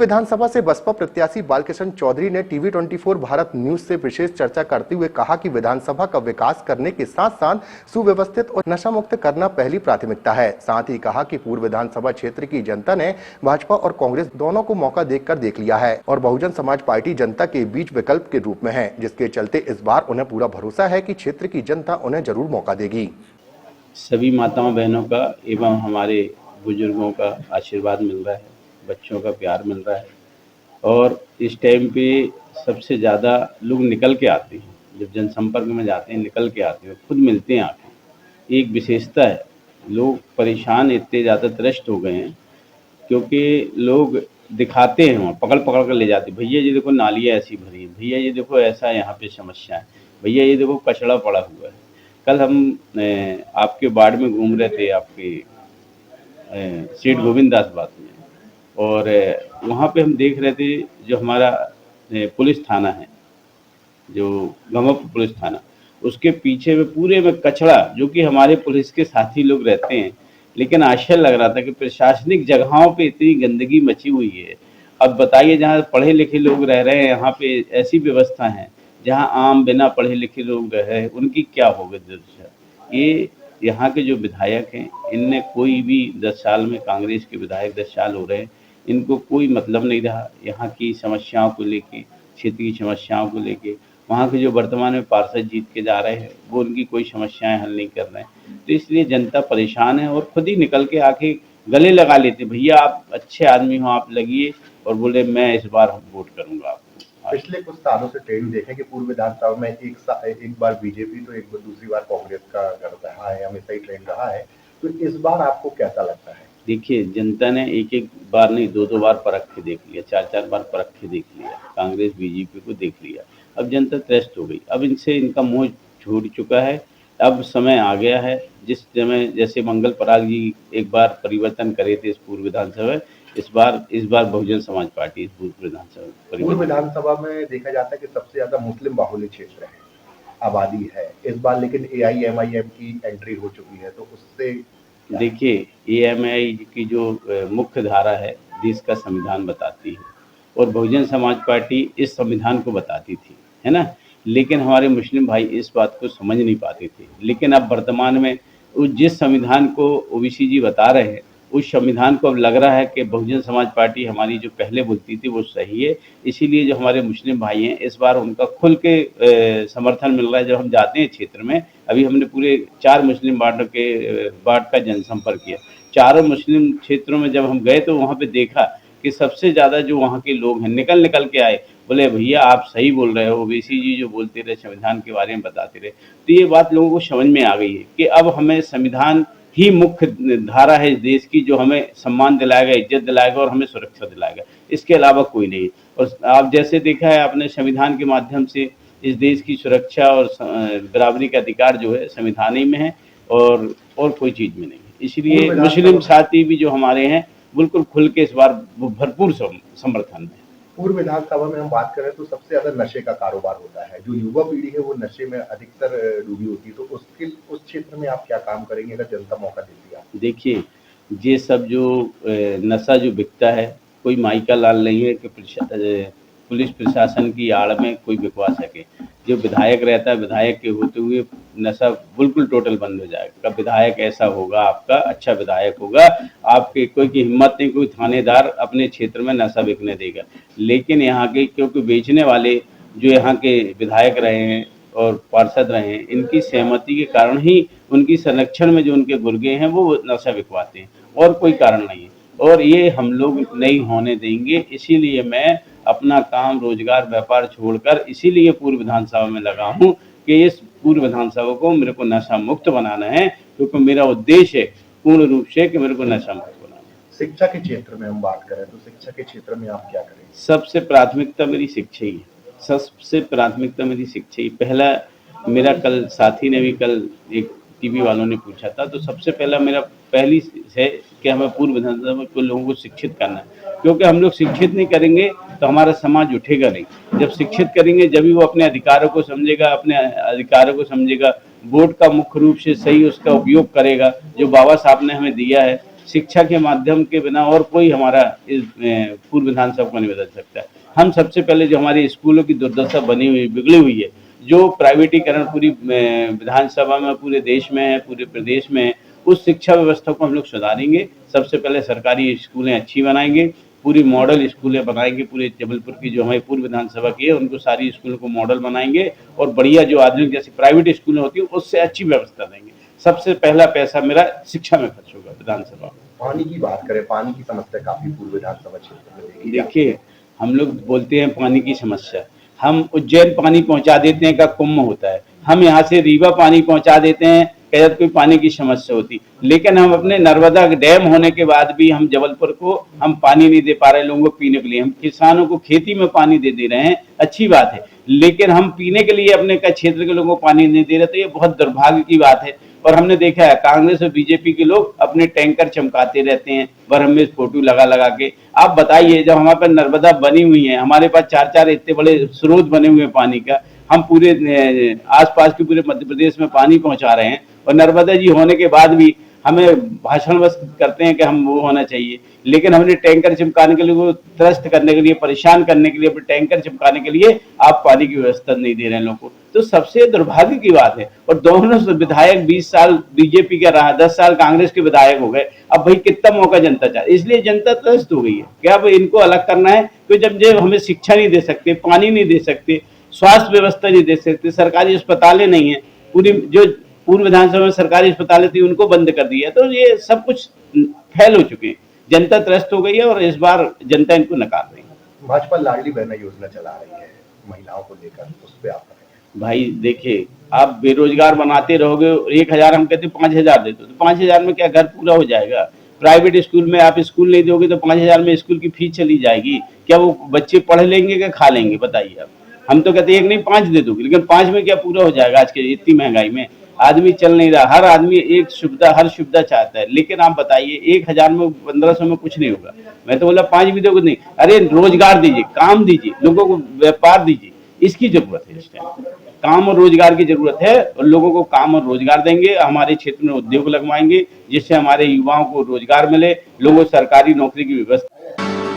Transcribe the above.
विधानसभा से बसपा प्रत्याशी बालकृष्ण चौधरी ने टीवी 24 भारत न्यूज से विशेष चर्चा करते हुए कहा कि विधानसभा का विकास करने के साथ साथ सुव्यवस्थित और नशा मुक्त करना पहली प्राथमिकता है। साथ ही कहा कि पूर्व विधानसभा क्षेत्र की जनता ने भाजपा और कांग्रेस दोनों को मौका देकर देख लिया है और बहुजन समाज पार्टी जनता के बीच विकल्प के रूप में है, जिसके चलते इस बार उन्हें पूरा भरोसा है कि क्षेत्र की जनता उन्हें जरूर मौका देगी। सभी माताओं बहनों का एवं हमारे बुजुर्गों का आशीर्वाद मिल रहा है, बच्चों का प्यार मिल रहा है और इस टाइम पे सबसे ज़्यादा लोग निकल के आते हैं। जब जनसंपर्क में जाते हैं निकल के आते हैं, खुद मिलते हैं आके। एक विशेषता है, लोग परेशान इतने ज़्यादा त्रस्त हो गए हैं क्योंकि लोग दिखाते हैं, वहाँ पकड़ पकड़ कर ले जाते हैं। भैया ये देखो नालियाँ ऐसी भरी हैं, भैया ये देखो ऐसा यहाँ पे समस्या है, भैया ये देखो कचरा पड़ा हुआ है। कल हम आपके वार्ड में घूम रहे थे, आपके सेठ गोविंद दास बात में, और वहाँ पे हम देख रहे थे जो हमारा पुलिस थाना है, जो गंगोपुर पुलिस थाना, उसके पीछे में पूरे में कचरा, जो कि हमारे पुलिस के साथी लोग रहते हैं, लेकिन आश्चर्य लग रहा था कि प्रशासनिक जगहों पे इतनी गंदगी मची हुई है। अब बताइए, जहाँ पढ़े लिखे लोग रह रहे हैं, यहाँ पे ऐसी व्यवस्था है जहाँ आम बिना पढ़े लिखे लोग रह रहे हैं, उनकी क्या होगी दशा। ये यहाँ के जो विधायक हैं, इनने कोई भी 10 साल में, कांग्रेस के विधायक 10 साल हो रहे हैं, इनको कोई मतलब नहीं रहा यहाँ की समस्याओं को लेके, क्षेत्र की समस्याओं को लेके। वहाँ के जो वर्तमान में पार्षद जीत के जा रहे हैं, वो उनकी कोई समस्याएं हल नहीं कर रहे हैं। तो इसलिए जनता परेशान है और खुद ही निकल के आके गले लगा लेते, भैया आप अच्छे आदमी हो, आप लगिए, और बोले मैं इस बार वोट करूंगा आपको। पिछले कुछ सालों से ट्रेंड देखें कि पूर्व विधानसभा में एक बार बीजेपी तो एक बार दूसरी बार कांग्रेस का गढ़ रहा है, हमेशा ही ट्रेंड रहा है। तो इस बार आपको कैसा लगता है? देखिए, जनता ने एक एक बार नहीं, दो बार परख के देख लिया, चार बार परख के देख लिया, कांग्रेस बीजेपी को देख लिया। अब जनता त्रस्त हो गई, अब इनसे इनका मोह छूट चुका है। अब समय आ गया है, जिस समय जैसे मंगल पराग जी एक बार परिवर्तन करे थे इस पूर्व विधानसभा, इस बार बहुजन समाज पार्टी इस पूर्व विधानसभा में देखा जाता है कि सबसे ज्यादा मुस्लिम बाहुल्य क्षेत्र है, आबादी है इस बार, लेकिन AIMIM की एंट्री हो चुकी है, तो उससे देखिए, AIMIM की जो मुख्य धारा है, देश का संविधान बताती है और बहुजन समाज पार्टी इस संविधान को बताती थी, है ना। लेकिन हमारे मुस्लिम भाई इस बात को समझ नहीं पाते थे। लेकिन अब वर्तमान में जिस संविधान को OBC जी बता रहे हैं, उस संविधान को अब लग रहा है कि बहुजन समाज पार्टी हमारी जो पहले बोलती थी वो सही है। इसीलिए जो हमारे मुस्लिम भाई हैं, इस बार उनका खुल के समर्थन मिल रहा है। जब हम जाते हैं क्षेत्र में, अभी हमने पूरे 4 मुस्लिम वार्ड का जनसंपर्क किया। चारों मुस्लिम क्षेत्रों में जब हम गए तो वहाँ पे देखा कि सबसे ज़्यादा जो वहाँ के लोग हैं निकल के आए, बोले भैया आप सही बोल रहे हो, OBC जी जो बोलते रहे संविधान के बारे में बताते रहे। तो ये बात लोगों को समझ में आ गई है कि अब हमें संविधान ही मुख्य धारा है इस देश की, जो हमें सम्मान दिलाएगा, इज्जत दिलाएगा और हमें सुरक्षा दिलाएगा, इसके अलावा कोई नहीं। और आप जैसे देखा है आपने, संविधान के माध्यम से इस देश की सुरक्षा और बराबरी का अधिकार जो है संविधान ही में है और कोई चीज़ में नहीं। इसलिए मुस्लिम साथी भी जो हमारे हैं बिल्कुल खुल के इस बार भरपूर समर्थन में। पूर्व विधानसभा में हम बात करें तो सबसे ज्यादा नशे का कारोबार होता है, जो युवा पीढ़ी है वो नशे में अधिकतर डूबी होती है, तो उस क्षेत्र में आप क्या काम करेंगे अगर जनता मौका देती है? देखिए, ये सब जो नशा जो बिकता है, कोई माई का लाल नहीं है कि पुलिस प्रशासन की आड़ में कोई बिकवा सके। जो विधायक रहता है, विधायक के होते हुए नशा बिल्कुल टोटल बंद हो जाएगा। विधायक ऐसा होगा, आपका अच्छा विधायक होगा, आपके कोई की हिम्मत नहीं, कोई थानेदार अपने क्षेत्र में नशा बिकने देगा। लेकिन यहाँ के क्योंकि बेचने वाले जो यहाँ के विधायक रहे हैं और पार्षद रहे हैं, इनकी सहमति के कारण ही उनकी संरक्षण में जो उनके गुर्गे हैं वो नशा बिकवाते हैं, और कोई कारण नहीं है। और ये हम लोग नहीं होने देंगे। इसीलिए मैं अपना काम, रोजगार, व्यापार छोड़कर इसीलिए पूर्व विधानसभा में लगा हूँ कि इस पूर्व विधानसभा को मेरे को नशा मुक्त बनाना है, क्योंकि मेरा उद्देश्य है पूर्ण रूप से कि मेरे को नशा मुक्त बनाना है। शिक्षा के क्षेत्र में हम बात करें तो शिक्षा के क्षेत्र में आप क्या करेंगे? सबसे प्राथमिकता मेरी शिक्षा ही है, सबसे प्राथमिकता मेरी शिक्षा ही। पहला मेरा, कल साथी ने भी कल एक टीवी वालों ने पूछा था, तो सबसे पहला मेरा पहली है कि हमें पूर्व विधानसभा के लोगों को शिक्षित करना है, क्योंकि हम लोग शिक्षित नहीं करेंगे तो हमारा समाज उठेगा नहीं। जब शिक्षित करेंगे जब ही वो अपने अधिकारों को समझेगा, अपने अधिकारों को समझेगा, वोट का मुख्य रूप से सही उसका उपयोग करेगा जो बाबा साहब ने हमें दिया है। शिक्षा के माध्यम के बिना और कोई हमारा इस पूर्व विधानसभा को नहीं बदल सकता है। हम सबसे पहले जो हमारे स्कूलों की दुर्दशा बनी हुई बिगड़ी हुई है, जो प्राइवेटीकरण पूरी विधानसभा में पूरे देश में है, पूरे प्रदेश में है, उस शिक्षा व्यवस्था को हम लोग सुधारेंगे। सबसे पहले सरकारी स्कूलें अच्छी बनाएंगे, पूरी मॉडल स्कूलें बनाएंगे। पूरे जबलपुर की जो हमारी पूर्व विधानसभा की है उनको सारी स्कूलों को मॉडल बनाएंगे और बढ़िया जो आधुनिक जैसी प्राइवेट स्कूलें होती है उससे अच्छी व्यवस्था देंगे। सबसे पहला पैसा मेरा शिक्षा में खर्च होगा विधानसभा। पानी की बात करें, पानी की समस्या काफी पूर्व विधानसभा क्षेत्र में देखी जाती देखिए, हम लोग बोलते हैं पानी की समस्या, हम उज्जैन पानी पहुंचा देते हैं का कुंभ होता है, हम यहाँ से रीवा पानी पहुंचा देते हैं कहीं कोई पानी की समस्या होती, लेकिन हम अपने नर्मदा डैम होने के बाद भी हम जबलपुर को हम पानी नहीं दे पा रहे लोगों को पीने के लिए। हम किसानों को खेती में पानी दे रहे हैं, अच्छी बात है, लेकिन हम पीने के लिए अपने क्षेत्र के लोगों को पानी नहीं दे रहे, तो ये बहुत दुर्भाग्य की बात है। और हमने देखा है कांग्रेस और बीजेपी के लोग अपने टैंकर चमकाते रहते हैं बरहम में फोटो लगा के। आप बताइए, जब हमारे पास नर्मदा बनी हुई है, हमारे पास 4 इतने बड़े स्रोत बने हुए हैं पानी का, हम पूरे आसपास के पूरे मध्य प्रदेश में पानी पहुंचा रहे हैं, और नर्मदा जी होने के बाद भी हमें भाषण बस करते हैं कि हम वो होना चाहिए, लेकिन हमने टैंकर चिपकाने के लिए, वो त्रस्त करने के लिए, परेशान करने के लिए, अपने टैंकर चिपकाने के लिए आप पानी की व्यवस्था नहीं दे रहे हैं लोगों को। तो सबसे दुर्भाग्य की बात है। और दोनों विधायक 20 साल बीजेपी का रहा, 10 साल कांग्रेस के विधायक हो गए। अब भाई कितना मौका जनता चाहे, इसलिए जनता त्रस्त हो गई है। क्या अब इनको अलग करना है? तो जब हमें शिक्षा नहीं दे सकते, पानी नहीं दे सकते, स्वास्थ्य व्यवस्था नहीं दे सकते, सरकारी अस्पतालें नहीं है, पूरी जो पूर्व विधानसभा में सरकारी अस्पतालें थी उनको बंद कर दिया, तो ये सब कुछ फैल हो चुके हैं। जनता त्रस्त हो गई है और इस बार जनता इनको नकार रही है। भाजपा लाडली बहना योजना चला रही है महिलाओं को लेकर, उस पर आप भाई देखिए, आप बेरोजगार बनाते रहोगे, 1000 हम कहते 5000 दे दो, तो 5000 में क्या घर पूरा हो जाएगा? प्राइवेट स्कूल में आप स्कूल नहीं दोगे तो 5000 में स्कूल की फीस चली जाएगी, क्या वो बच्चे पढ़ लेंगे क्या खा लेंगे? बताइए आप। हम तो कहते एक नहीं 5 दे दोगे, लेकिन 5 में क्या पूरा हो जाएगा? आज के इतनी महंगाई में आदमी चल नहीं रहा, हर आदमी एक सुविधा, हर सुविधा चाहता है, लेकिन आप बताइए 1000 में 1500 में कुछ नहीं होगा। मैं तो बोला 5 भी दोगे नहीं, अरे रोजगार दीजिए, काम दीजिए, लोगों को व्यापार दीजिए, इसकी जरूरत है। इस टाइम काम और रोजगार की जरूरत है, और लोगों को काम और रोजगार देंगे, हमारे क्षेत्र में उद्योग लगवाएंगे, जिससे हमारे युवाओं को रोजगार मिले, लोगों को सरकारी नौकरी की व्यवस्था।